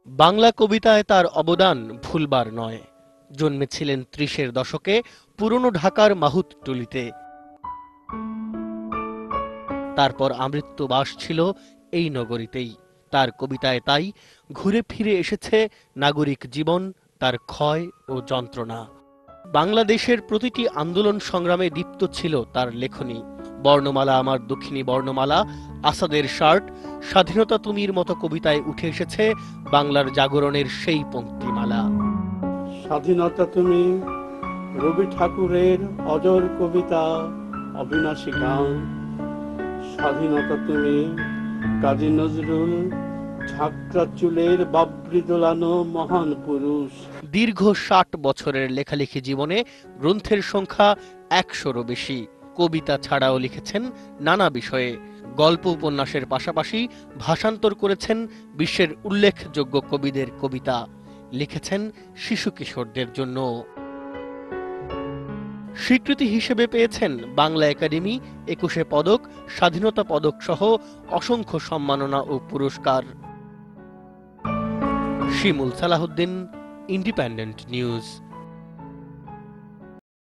বাংলা কবিতায় তার অবদান ভুলবার নয়। জন্মেছিলেন ৩০-এর দশকে পুরনো ঢাকার মাহুতটুলিতে। তারপর আমৃত্যু বাস ছিল এই নগরীতেই। তার কবিতায় তাই ঘুরে ফিরে এসেছে নাগরিক জীবন, তার ক্ষয় ও যন্ত্রণা। বাংলাদেশের প্রতিটি আন্দোলন সংগ্রামে দীপ্ত ছিল তার লেখনী। বর্ণমালা আমার দক্ষিণী বর্ণমালা, আসাদের শার্ট, স্বাধীনতা তুমির মতো কবিতায় উঠে এসেছে বাংলার জাগরণের সেই পংক্তিমালা। স্বাধীনতা তুমি, রবি ঠাকুরের অজর কবিতা, অবিনাশী গান। স্বাধীনতা তুমি, কাজী নজরুল, ঝাঁকড়া চুলের বাবরি দোলানো মহান পুরুষ। দীর্ঘ ৬০ বছরের লেখালেখি জীবনে গ্রন্থের সংখ্যা ১০০-রও বেশি। কবিতা ছাড়াও লিখেছেন নানা বিষয়ে। গল্প উপন্যাসের পাশাপাশি ভাষান্তর করেছেন বিশ্বের উল্লেখযোগ্য কবিদের কবিতা। লিখেছেন শিশু কিশোরদের জন্য। স্বীকৃতি হিসেবে পেয়েছেন বাংলা একাডেমি ২১শে পদক, স্বাধীনতা পদক সহ অসংখ্য সম্মাননা ও পুরস্কার। শিমুল সালাহুদ্দিন, ইন্ডিপেন্ডেন্ট নিউজ।